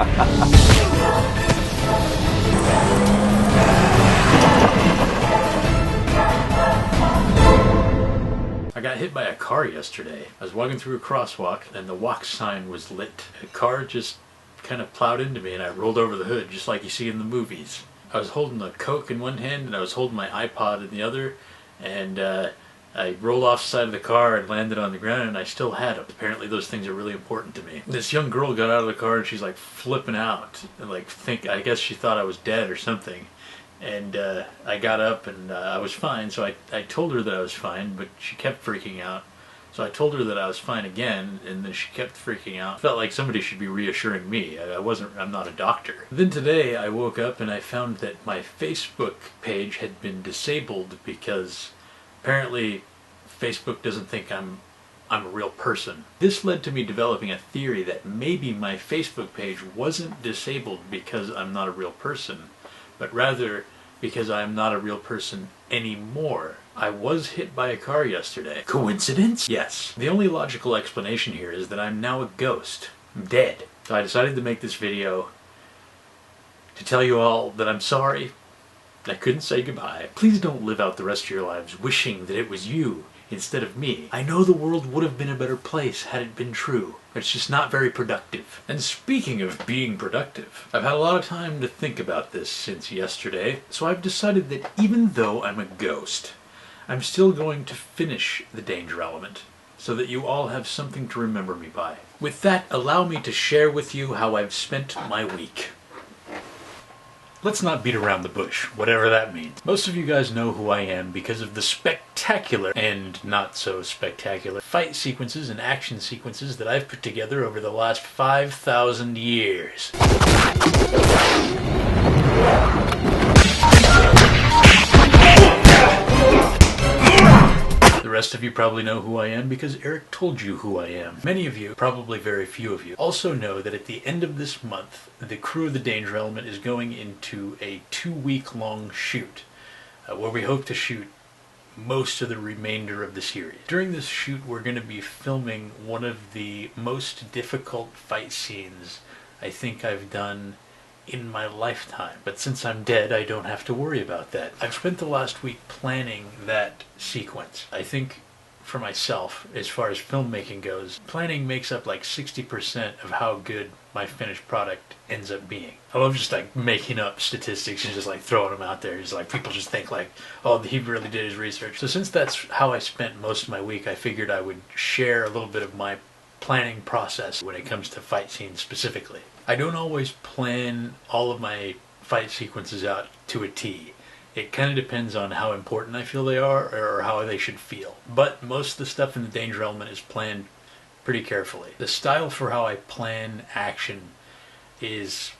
I got hit by a car yesterday. I was walking through a crosswalk and the walk sign was lit. A car just kind of plowed into me and I rolled over the hood just like you see in the movies. I was holding a Coke in one hand and I was holding my iPod in the other, and I rolled off the side of the car and landed on the ground, and I still had them. Apparently those things are really important to me. This young girl got out of the car and she's like flipping out and like I guess she thought I was dead or something. And I got up and I was fine, so I told her that I was fine, but she kept freaking out. So I told her that I was fine again, and then she kept freaking out. Felt like somebody should be reassuring me. I'm not a doctor. Then today I woke up and I found that my Facebook page had been disabled because apparently Facebook doesn't think I'm a real person. This led to me developing a theory that maybe my Facebook page wasn't disabled because I'm not a real person, but rather because I am not a real person anymore. I was hit by a car yesterday. Coincidence? Yes. The only logical explanation here is that I'm now a ghost. I'm dead. So I decided to make this video to tell you all that I'm sorry. I couldn't say goodbye. Please don't live out the rest of your lives wishing that it was you instead of me. I know the world would have been a better place had it been true. It's just not very productive. And speaking of being productive, I've had a lot of time to think about this since yesterday, so I've decided that even though I'm a ghost, I'm still going to finish the danger element so that you all have something to remember me by. With that, allow me to share with you how I've spent my week. Let's not beat around the bush, whatever that means. Most of you guys know who I am because of the spectacular and not so spectacular fight sequences and action sequences that I've put together over the last 5,000 years. The rest of you probably know who I am because Eric told you who I am. Many of you, probably very few of you, also know that at the end of this month, the crew of the Danger Element is going into a 2-week-long shoot, where we hope to shoot most of the remainder of the series. During this shoot, we're going to be filming one of the most difficult fight scenes I think I've done in my lifetime. But since I'm dead, I don't have to worry about that. I've spent the last week planning that sequence. I think for myself, as far as filmmaking goes, planning makes up like 60% of how good my finished product ends up being. I love just like making up statistics and just like throwing them out there. Just like people just think like, oh, he really did his research. So since that's how I spent most of my week, I figured I would share a little bit of my planning process when it comes to fight scenes specifically. I don't always plan all of my fight sequences out to a T. It kind of depends on how important I feel they are or how they should feel. But most of the stuff in the Danger Element is planned pretty carefully. The style for how I plan action is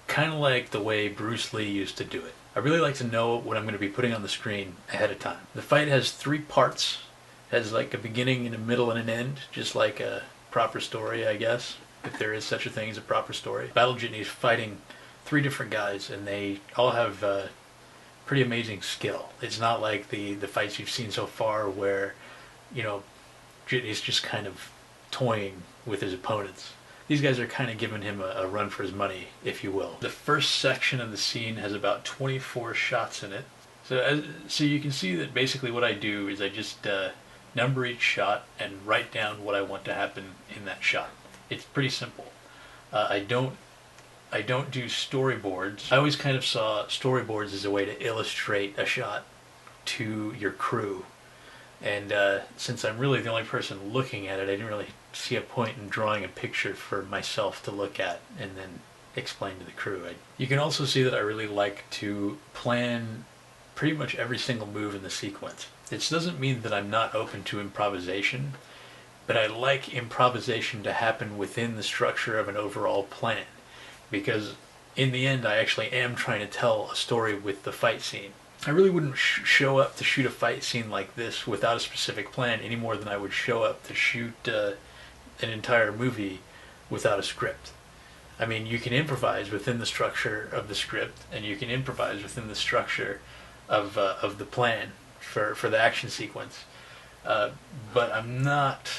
kind of like the way Bruce Lee used to do it. I really like to know what I'm going to be putting on the screen ahead of time. The fight has 3 parts. It has like a beginning and a middle and an end, just like a proper story, I guess, if there is such a thing as a proper story. Battle Jitney is fighting 3 different guys, and they all have pretty amazing skill. It's not like the fights you've seen so far where, you know, Jitney's just kind of toying with his opponents. These guys are kind of giving him a run for his money, if you will. The first section of the scene has about 24 shots in it. So you can see that basically what I do is I just number each shot and write down what I want to happen in that shot. It's pretty simple. I don't do storyboards. I always kind of saw storyboards as a way to illustrate a shot to your crew. And since I'm really the only person looking at it, I didn't really see a point in drawing a picture for myself to look at and then explain to the crew. You can also see that I really like to plan pretty much every single move in the sequence. This doesn't mean that I'm not open to improvisation, but I like improvisation to happen within the structure of an overall plan, because in the end I actually am trying to tell a story with the fight scene. I really wouldn't show up to shoot a fight scene like this without a specific plan any more than I would show up to shoot an entire movie without a script. I mean, you can improvise within the structure of the script, and you can improvise within the structure of the plan for the action sequence. But I'm not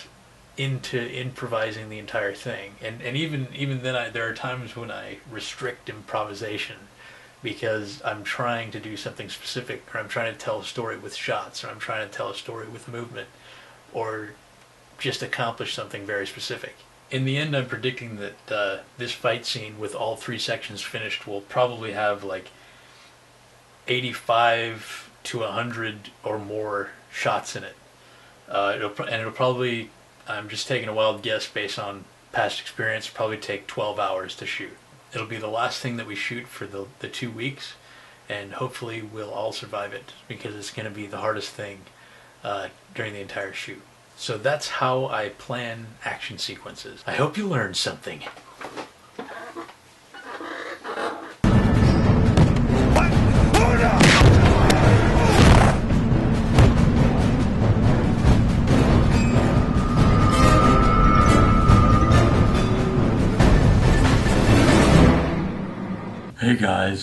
into improvising the entire thing. And even then, there are times when I restrict improvisation because I'm trying to do something specific, or I'm trying to tell a story with shots, or I'm trying to tell a story with movement, or just accomplish something very specific. In the end, I'm predicting that this fight scene with all three sections finished will probably have like 85 to 100 or more shots in it. It'll probably, I'm just taking a wild guess based on past experience, probably take 12 hours to shoot. It'll be the last thing that we shoot for the 2 weeks, and hopefully we'll all survive it because it's going to be the hardest thing during the entire shoot. So that's how I plan action sequences. I hope you learned something. Hey guys.